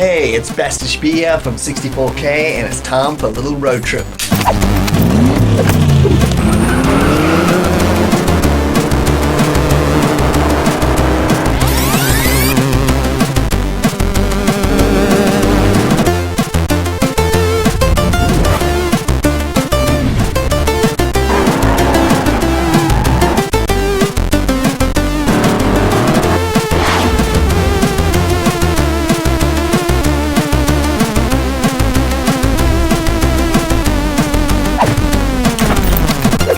Hey, it's Bastish B here from 64K, and it's time for a little road trip.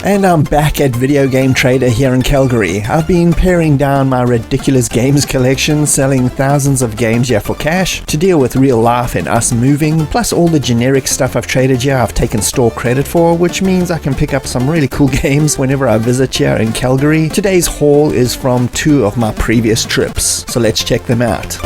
And I'm back at Video Game Trader here in Calgary. I've been paring down my ridiculous games collection, selling thousands of games here for cash to deal with real life and us moving, plus all the generic stuff I've traded here I've taken store credit for, which means I can pick up some really cool games whenever I visit here in Calgary. Today's haul is from 2 of my previous trips, so let's check them out.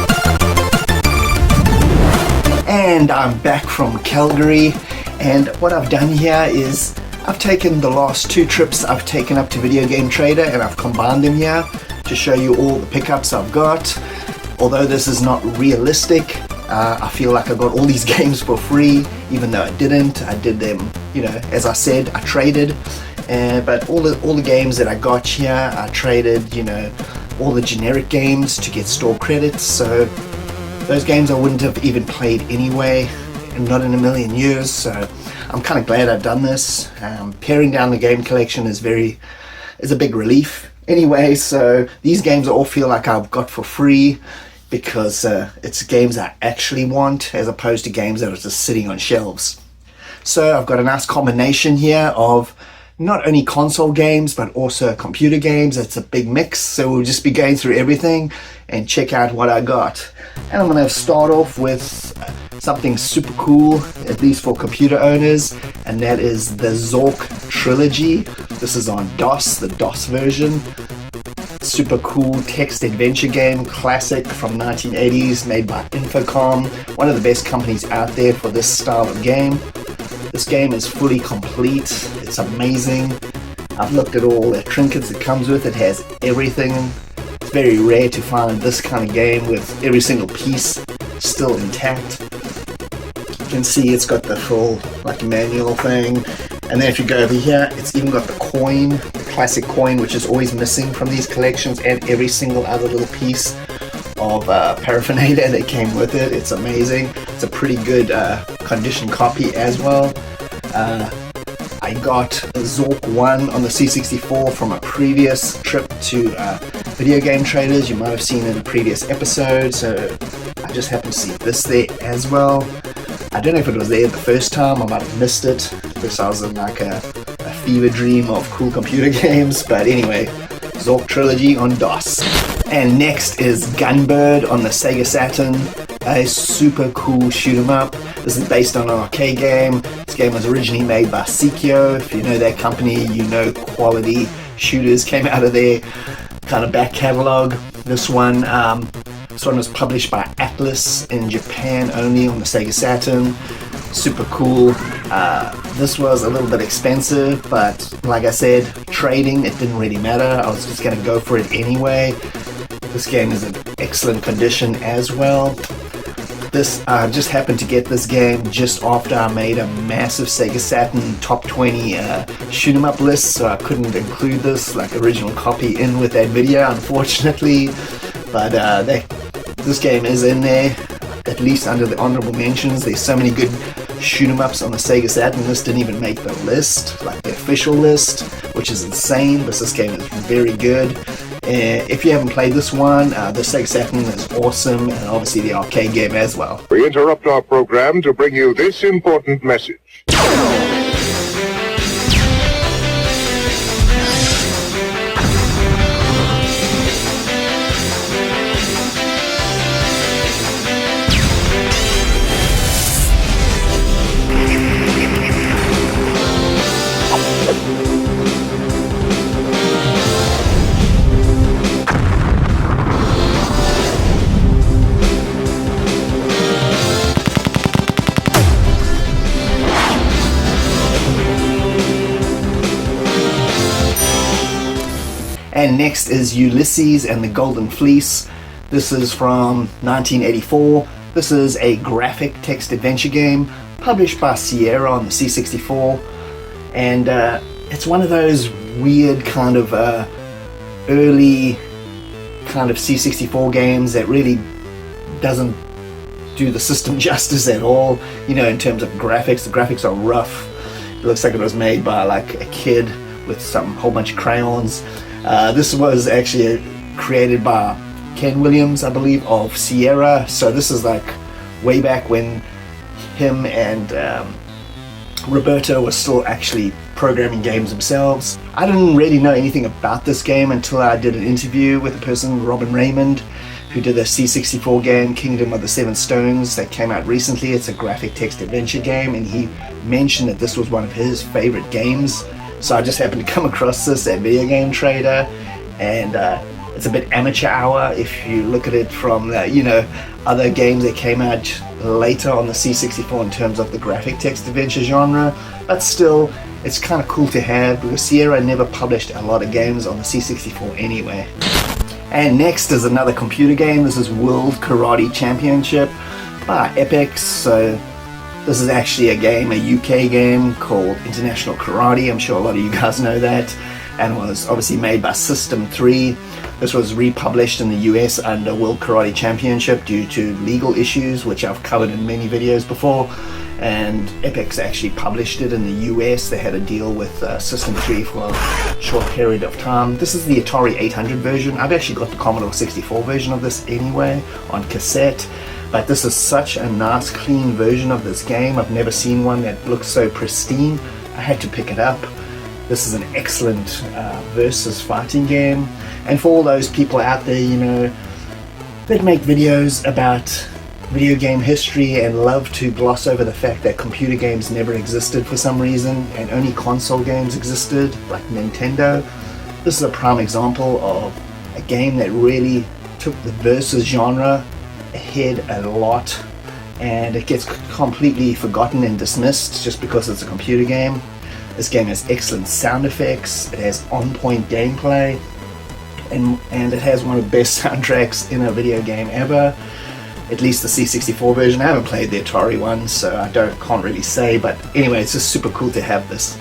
And I'm back from Calgary, and what I've done here is I've taken the last 2 trips I've taken up to Video Game Trader and I've combined them here to show you all the pickups I've got. Although this is not realistic, I feel like I got all these games for free, even though I didn't. I did them, as I said, I traded. But all the games that I got here, I traded, all the generic games to get store credits. So those games I wouldn't have even played anyway, and not in a million years. So I'm kind of glad I've done this. Paring down the game collection is a big relief. Anyway, so these games I all feel like I've got for free because it's games I actually want as opposed to games that are just sitting on shelves. So I've got a nice combination here of not only console games but also computer games. It's a big mix, so we'll just be going through everything and check out what I got. And I'm going to start off with something super cool, at least for computer owners, and that is the Zork trilogy. This is on DOS, the DOS version. Super cool text adventure game, classic from 1980s, made by Infocom, one of the best companies out there for this style of game. This game is fully complete. It's amazing. I've looked at all the trinkets it comes with. It has everything. It's very rare to find this kind of game with every single piece still intact. You can see it's got the full manual thing, and then if you go over here, it's even got the coin, the classic coin, which is always missing from these collections, and every single other little piece of paraphernalia that came with it. It's amazing. It's a pretty good condition copy as well. I got Zork 1 on the C64 from a previous trip to Video Game Traders. You might have seen in a previous episode, so I just happened to see this there as well. I don't know if it was there the first time, I might have missed it because I was in a fever dream of cool computer games, but anyway, Zork trilogy on DOS. And next is Gunbird on the Sega Saturn, a super cool shoot 'em up. This is based on an arcade game. This game was originally made by Seiko. If you know that company, you know quality shooters came out of their kind of back catalog. This one was published by Atlas in Japan only on the Sega Saturn. Super cool. This was a little bit expensive, but like I said, trading, it didn't really matter. I was just going to go for it anyway. This game is in excellent condition as well. I just happened to get this game just after I made a massive Sega Saturn top 20 shoot 'em up list, so I couldn't include this original copy in with that video, unfortunately. But this game is in there, at least under the honorable mentions. There's so many good shoot 'em ups on the Sega Saturn. This didn't even make the list, the official list, which is insane, but this game is very good. If you haven't played this one, the Sega Saturn is awesome, and obviously the arcade game as well. We interrupt our program to bring you this important message. And next is Ulysses and the Golden Fleece. This is from 1984. This is a graphic text adventure game published by Sierra on the C64, and it's one of those weird kind of early kind of C64 games that really doesn't do the system justice at all, you know, in terms of graphics. The graphics are rough. It looks like it was made by like a kid with some whole bunch of crayons. This was actually created by Ken Williams, I believe, of Sierra. So this is like way back when him and Roberto was still actually programming games themselves. I didn't really know anything about this game until I did an interview with a person, Robin Raymond, who did the C64 game Kingdom of the Seven Stones that came out recently. It's a graphic text adventure game, and he mentioned that this was one of his favorite games. So I just happened to come across this at Video Game Trader, and it's a bit amateur hour if you look at it from you know, other games that came out later on the C64 in terms of the graphic text adventure genre. But still, it's kind of cool to have, because Sierra never published a lot of games on the C64 anyway. And next is another computer game. This is World Karate Championship by Epix. So this is actually a game, a UK game called International Karate. I'm sure a lot of you guys know that, and was obviously made by System 3. This was republished in the US under World Karate Championship due to legal issues, which I've covered in many videos before. And Epix actually published it in the US. They had a deal with System 3 for a short period of time. This is the Atari 800 version. I've actually got the Commodore 64 version of this anyway on cassette. But this is such a nice, clean version of this game. I've never seen one that looks so pristine. I had to pick it up. This is an excellent versus fighting game. And for all those people out there, you know, that make videos about video game history and love to gloss over the fact that computer games never existed for some reason and only console games existed, like Nintendo. This is a prime example of a game that really took the versus genre ahead a lot, and it gets completely forgotten and dismissed just because it's a computer game. This game has excellent sound effects, it has on-point gameplay, and it has one of the best soundtracks in a video game ever. At least the C64 version. I haven't played the Atari one, so I can't really say, but anyway, it's just super cool to have this.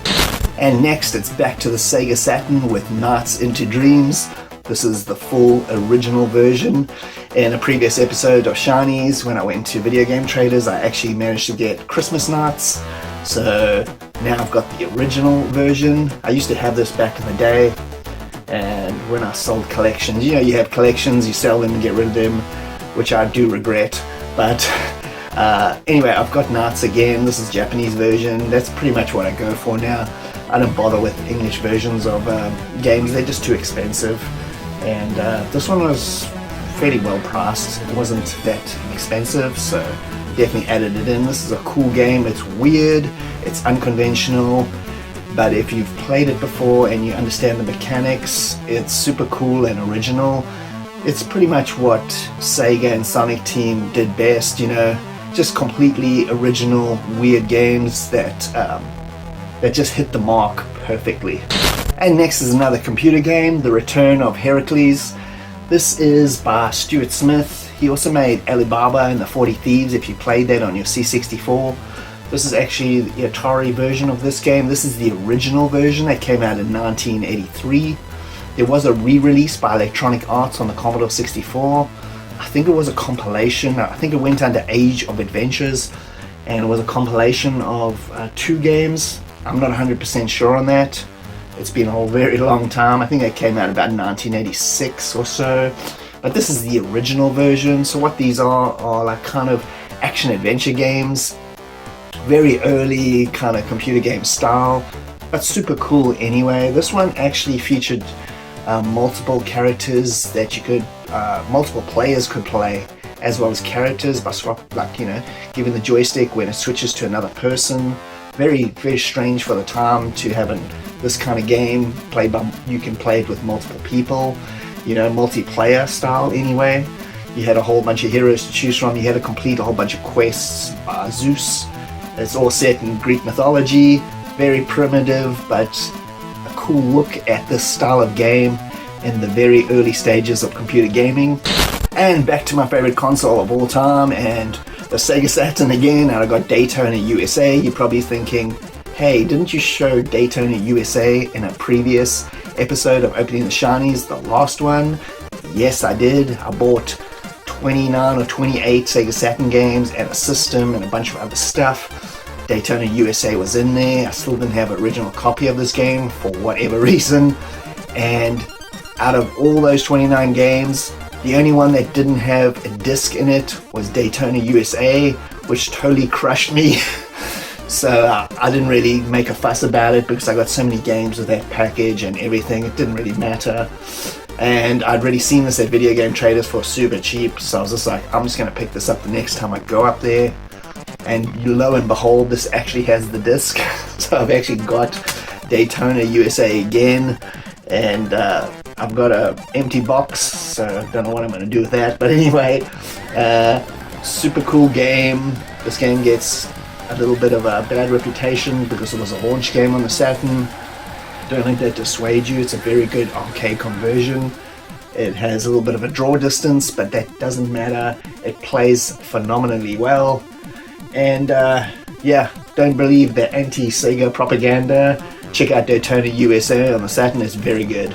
And next, it's back to the Sega Saturn with Nights into Dreams. This is the full original version. In a previous episode of Shinies, when I went to Video Game Traders, I actually managed to get Christmas Nights. So now I've got the original version. I used to have this back in the day, and when I sold collections, you know, you have collections, you sell them and get rid of them, which I do regret. But anyway, I've got Nights again. This is Japanese version. That's pretty much what I go for now. I don't bother with English versions of games. They're just too expensive. And this one was fairly well priced. It wasn't that expensive, so definitely added it in. This is a cool game. It's weird, it's unconventional, but if you've played it before and you understand the mechanics, it's super cool and original. It's pretty much what Sega and Sonic Team did best, you know, just completely original, weird games that just hit the mark perfectly. And next is another computer game, The Return of Heracles. This is by Stuart Smith. He also made Alibaba and the 40 Thieves, if you played that on your C64. This is actually the Atari version of this game. This is the original version that came out in 1983. There was a re-release by Electronic Arts on the Commodore 64. I think it was a compilation. I think it went under Age of Adventures, and it was a compilation of 2 games. I'm not 100% sure on that. It's been a very long time. I think it came out about 1986 or so. But this is the original version. So what these are like kind of action-adventure games. Very early kind of computer game style, but super cool anyway. This one actually featured multiple characters that you could, multiple players could play, as well as characters by giving the joystick when it switches to another person. Very, very strange for the time to have this kind of game played by, you can play it with multiple people, you know, multiplayer style anyway. You had a whole bunch of heroes to choose from. You had to complete a whole bunch of quests by Zeus. It's all set in Greek mythology, very primitive, but a cool look at this style of game in the very early stages of computer gaming. And back to my favorite console of all time, and the Sega Saturn again, and I got Daytona USA. You're probably thinking, hey, didn't you show Daytona USA in a previous episode of Opening the Shinies, the last one? Yes, I did. I bought 29 or 28 Sega Saturn games and a system and a bunch of other stuff. Daytona USA was in there. I still didn't have an original copy of this game for whatever reason. And out of all those 29 games, the only one that didn't have a disc in it was Daytona USA, which totally crushed me. So I didn't really make a fuss about it because I got so many games with that package and everything. It didn't really matter. And I'd already seen this at Video Game Traders for super cheap. So I was just like, I'm just going to pick this up the next time I go up there. And lo and behold, this actually has the disc. So I've actually got Daytona USA again. And I've got an empty box, so I don't know what I'm going to do with that. But anyway, super cool game. This game gets a little bit of a bad reputation because it was a launch game on the Saturn. Don't let that dissuade you. It's a very good arcade conversion. It has a little bit of a draw distance, but that doesn't matter. It plays phenomenally well. And yeah, don't believe the anti-Sega propaganda. Check out Daytona USA on the Saturn, it's very good.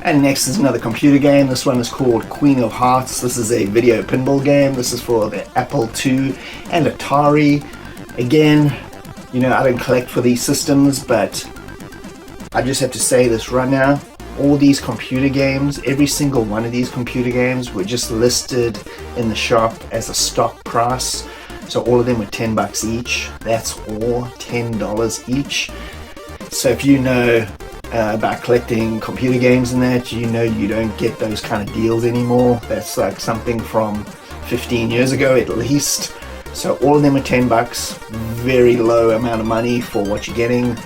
And next is another computer game. This one is called Queen of Hearts. This is a video pinball game. This is for the Apple II and Atari. Again, you know, I don't collect for these systems, but I just have to say this right now. All these computer games, every single one of these computer games were just listed in the shop as a stock price. So all of them were $10 each. That's all $10 each. So if you know about collecting computer games and that, you know you don't get those kind of deals anymore. That's like something from 15 years ago at least. So all of them are $10, very low amount of money for what you're getting.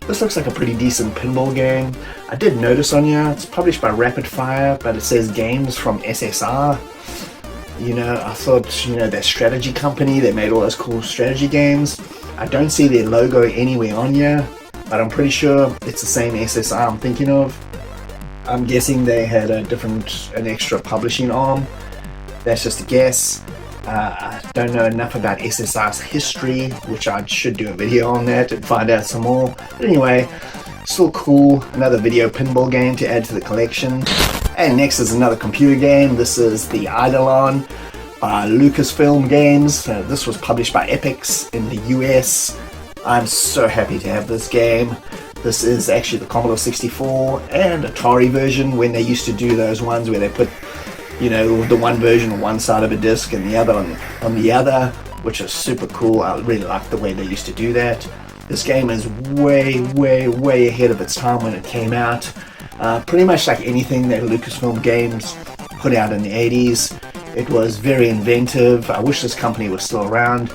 This looks like a pretty decent pinball game. I did notice on here, it's published by Rapid Fire, but it says games from SSR. You know, I thought, you know, that strategy company, they made all those cool strategy games. I don't see their logo anywhere on here, but I'm pretty sure it's the same SSR I'm thinking of. I'm guessing they had an extra publishing arm. That's just a guess. I don't know enough about SSR's history, which I should do a video on that and find out some more. But anyway, still cool. Another video pinball game to add to the collection. And next is another computer game. This is the Eidolon by Lucasfilm Games. This was published by Epix in the US. I'm so happy to have this game. This is actually the Commodore 64 and Atari version, when they used to do those ones where they put, you know, the one version on one side of a disc and the other on the other, which is super cool. I really like the way they used to do that. This game is way ahead of its time when it came out. Pretty much like anything that Lucasfilm Games put out in the 80s. It was very inventive. I wish this company was still around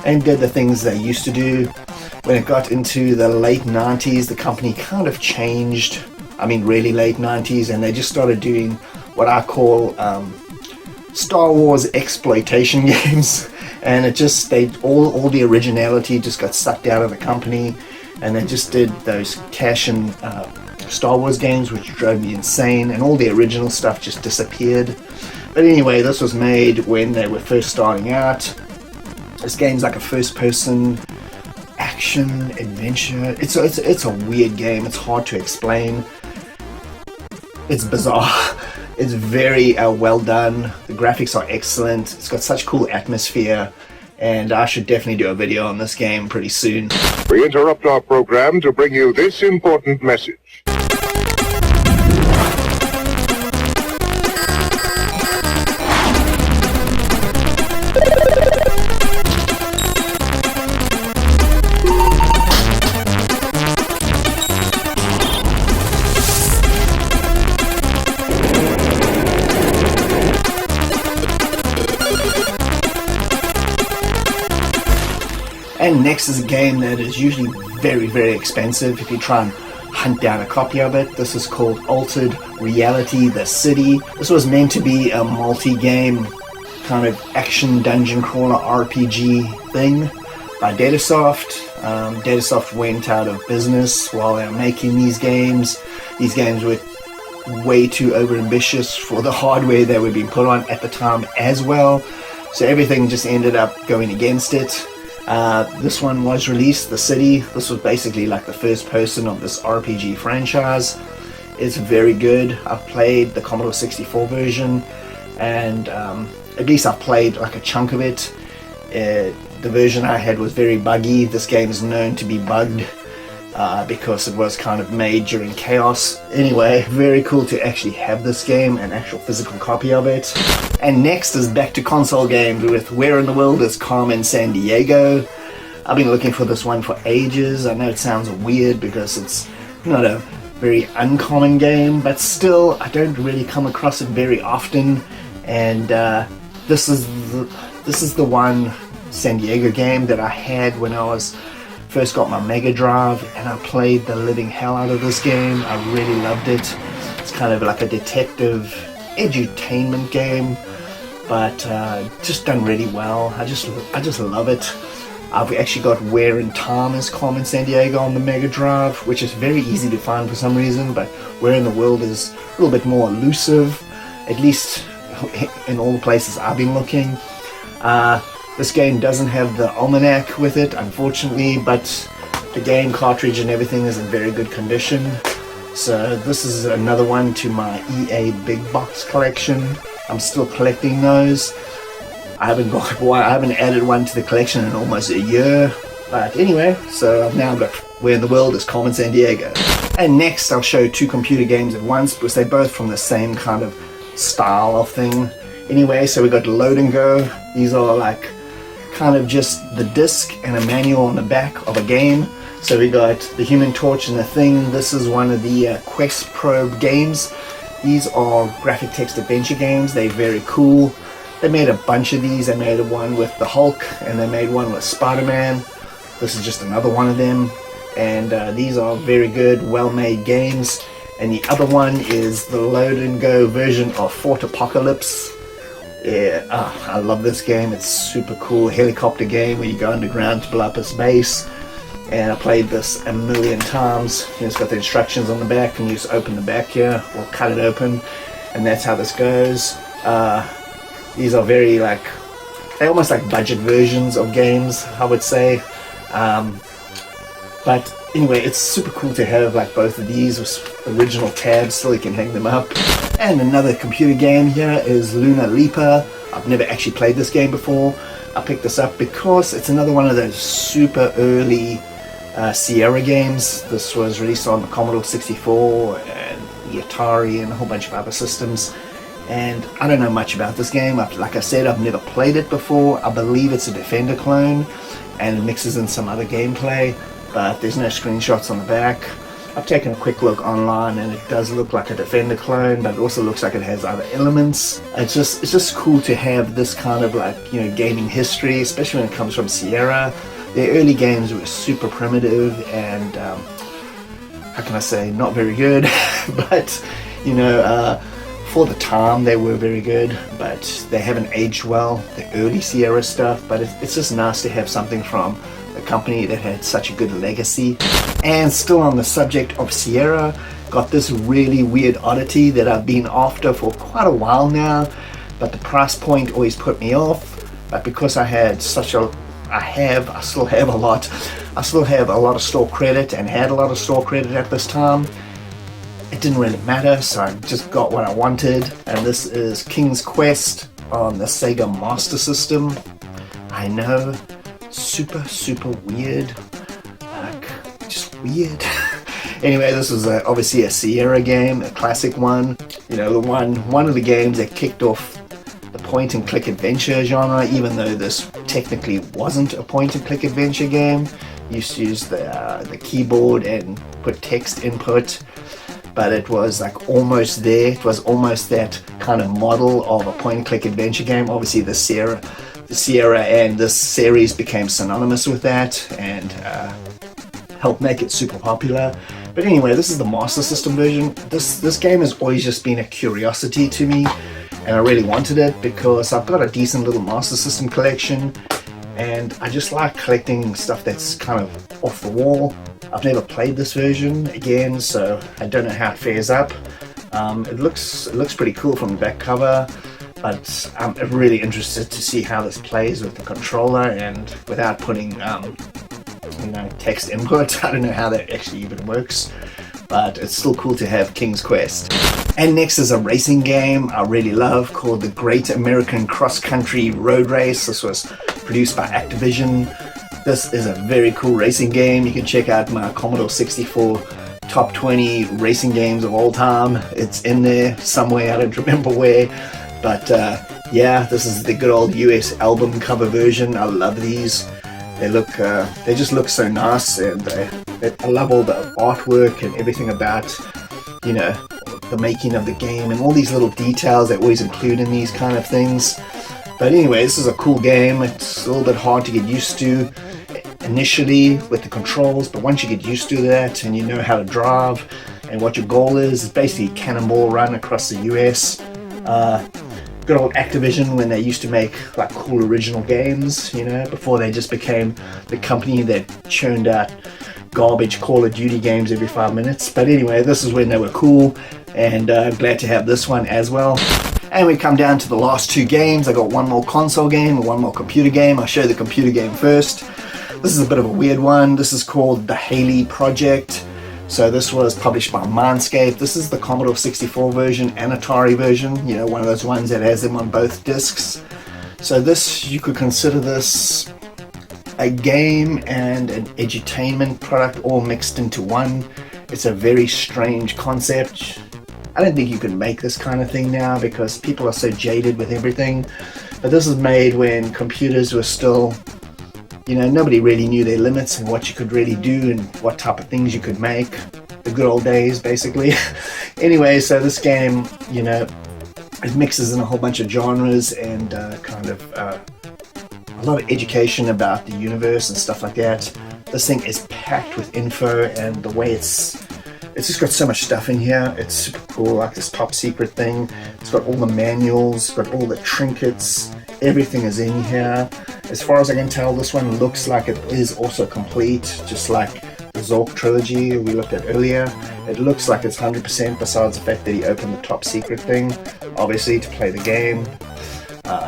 and did the things they used to do. When it got into the late 90s, the company kind of changed. I mean, really late 90s, and they just started doing what I call Star Wars exploitation games. And it just, all the originality just got sucked out of the company, and they just did those cash and Star Wars games, which drove me insane, and all the original stuff just disappeared. But anyway, this was made when they were first starting out. This game's like a first-person action adventure. It's a weird game. It's hard to explain. It's bizarre. It's very well done. The graphics are excellent. It's got such cool atmosphere, and I should definitely do a video on this game pretty soon. We interrupt our program to bring you this important message. And next is a game that is usually very expensive if you try and hunt down a copy of it. This is called Altered Reality: The City. This was meant to be a multi-game kind of action dungeon crawler RPG thing by Datasoft. Datasoft went out of business while they were making these games. These games were way too overambitious for the hardware that were being put on at the time as well. So everything just ended up going against it. This one was released, The City. This was basically like the first person of this RPG franchise. It's very good. I've played the Commodore 64 version, and at least I've played like a chunk of it. The version I had was very buggy. This game is known to be bugged because it was kind of made during chaos. Anyway, very cool to actually have this game, an actual physical copy of it. And next is back to console games with Where in the World is Carmen San Diego. I've been looking for this one for ages. I know it sounds weird because it's not a very uncommon game, but still I don't really come across it very often. And this is the one San Diego game that I had when I first got my Mega Drive, and I played the living hell out of this game. I really loved it. It's kind of like a detective edutainment game, but just done really well. I just love it. I've actually got Where in Time is Carmen San Diego on the Mega Drive, which is very easy to find for some reason, but Where in the World is a little bit more elusive, at least in all the places I've been looking. This game doesn't have the almanac with it, unfortunately, but the game cartridge and everything is in very good condition. So this is another one to my EA Big Box collection. I'm still collecting those. I haven't added one to the collection in almost a year. But anyway, so I've now got Where in the World is Carmen San Diego. And next I'll show two computer games at once because they're both from the same kind of style of thing. Anyway, so we got Load and Go. These are like kind of just the disc and a manual on the back of a game. So we got the Human Torch and the Thing. This is one of the Quest Probe games. These are graphic text adventure games. They're very cool. They made a bunch of these. They made one with the Hulk, and they made one with Spider-Man. This is just another one of them. And these are very good, well-made games. And the other one is the Load and Go version of Fort Apocalypse. Yeah, I love this game. It's super cool. Helicopter game where you go underground to blow up a base. And I played this a million times. It's got the instructions on the back, and you just open the back here or cut it open, and that's how this goes. These are very they're almost like budget versions of games, I would say. But anyway, it's super cool to have both of these with original tabs so you can hang them up. And another computer game here is Lunar Leaper. I've never actually played this game before. I picked this up because it's another one of those super early Sierra games. This was released on the Commodore 64 and the Atari and a whole bunch of other systems. And I don't know much about this game. Like I said, I've never played it before. I believe it's a Defender clone and it mixes in some other gameplay, but there's no screenshots on the back. I've taken a quick look online and it does look like a Defender clone, but it also looks like it has other elements. It's just cool to have this kind of gaming history, especially when it comes from Sierra. Their early games were super primitive and how can I say, not very good, but for the time they were very good, but they haven't aged well, the early Sierra stuff. But it's just nice to have something from a company that had such a good legacy. And still on the subject of Sierra, got this really weird oddity that I've been after for quite a while now, but the price point always put me off. But because I still have a lot of store credit and had a lot of store credit at this time, it didn't really matter, so I just got what I wanted. And this is King's Quest on the Sega Master System. I know, super weird, just weird. Anyway, this is obviously a Sierra game, a classic one. One of the games that kicked off the point and click adventure genre, even though this technically wasn't a point and click adventure game. You used to use the keyboard and put text input, but it was almost there. It was almost that kind of model of a point and click adventure game. Obviously the Sierra and this series became synonymous with that and helped make it super popular. But anyway, this is the Master System version. This game has always just been a curiosity to me, and I really wanted it because I've got a decent little Master System collection, and I just like collecting stuff that's kind of off the wall. I've never played this version again, so I don't know how it fares up, It looks pretty cool from the back cover, but I'm really interested to see how this plays with the controller and without putting text input. I don't know how that actually even works, but it's still cool to have King's Quest. And next is a racing game I really love called the Great American Cross Country Road Race. This was produced by Activision. This is a very cool racing game. You can check out my Commodore 64 top 20 racing games of all time. It's in there somewhere, I don't remember where, but yeah, this is the good old US album cover version. I love these. They just look so nice, and I love all the artwork and everything about, the making of the game and all these little details they always include in these kind of things. But anyway, this is a cool game. It's a little bit hard to get used to initially with the controls, but once you get used to that and you know how to drive and what your goal is, it's basically cannonball run across the US. Good old Activision, when they used to make like cool original games, before they just became the company that churned out garbage Call of Duty games every 5 minutes. But anyway, this is when they were cool, and I'm glad to have this one as well. And we come down to the last two games. I got one more console game and one more computer game. I'll show you the computer game first. This is a bit of a weird one. This is called the Halley Project. So this was published by Mindscape. This is the Commodore 64 version and Atari version, one of those ones that has them on both discs. So this, you could consider this a game and an edutainment product all mixed into one. It's a very strange concept. I don't think you can make this kind of thing now because people are so jaded with everything. But this is made when computers were still, nobody really knew their limits and what you could really do and what type of things you could make. The good old days, basically. Anyway, so this game, it mixes in a whole bunch of genres and a lot of education about the universe and stuff like that. This thing is packed with info, and the way it's just got so much stuff in here. It's super cool, like this top secret thing. It's got all the manuals, it's got all the trinkets, everything is in here. As far as I can tell, this one looks like it is also complete, just like the Zork trilogy we looked at earlier. It looks like it's 100%, besides the fact that he opened the top secret thing, obviously to play the game.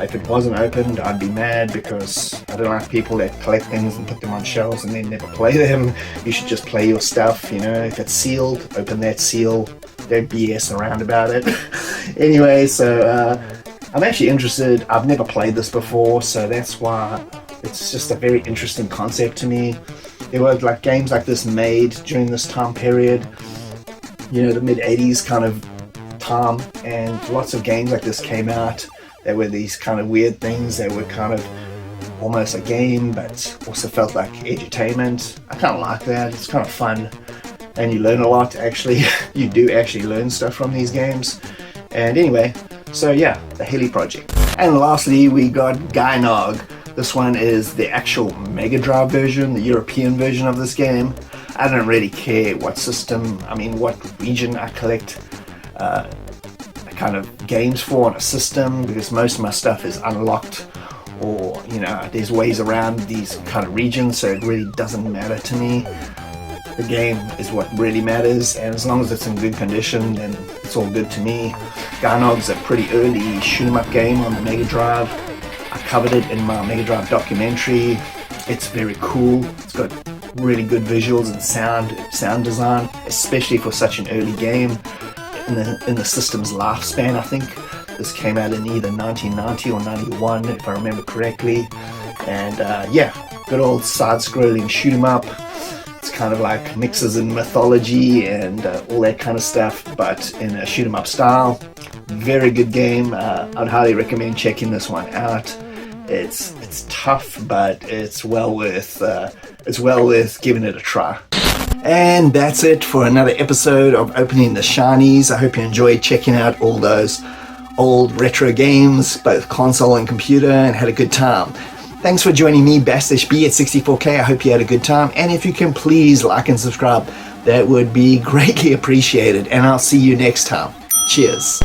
If it wasn't opened, I'd be mad, because I don't like people that collect things and put them on shelves and then never play them. You should just play your stuff, If it's sealed, open that seal. Don't BS around about it. Anyway, so I'm actually interested. I've never played this before, so that's why it's just a very interesting concept to me. There were games like this made during this time period, the mid-80s kind of time, and lots of games like this came out. There were these kind of weird things that were kind of almost a game, but also felt like edutainment. I kind of like that. It's kind of fun, and you learn a lot, actually. You do actually learn stuff from these games. And anyway, so yeah, the Halley Project. And lastly, we got Gynoug. This one is the actual Mega Drive version, the European version of this game. I don't really care what system, what region I collect kind of games for on a system, because most of my stuff is unlocked, or there's ways around these kind of regions, so it really doesn't matter to me. The game is what really matters, and as long as it's in good condition, then it's all good to me. Gynoug's a pretty early shoot 'em up game on the Mega Drive. I covered it in my Mega Drive documentary. It's very cool. It's got really good visuals and sound design, especially for such an early game in the system's lifespan. I think this came out in either 1990 or 91, if I remember correctly. And yeah, good old side-scrolling shoot 'em up. It's kind of like mixes in mythology and all that kind of stuff, but in a shoot 'em up style. Very good game. I'd highly recommend checking this one out. It's tough, but it's well worth giving it a try. And that's it for another episode of Opening the Shinies. I hope you enjoyed checking out all those old retro games, both console and computer, and had a good time. Thanks for joining me, Bash-B at 64K. I hope you had a good time. And if you can, please like and subscribe. That would be greatly appreciated. And I'll see you next time. Cheers.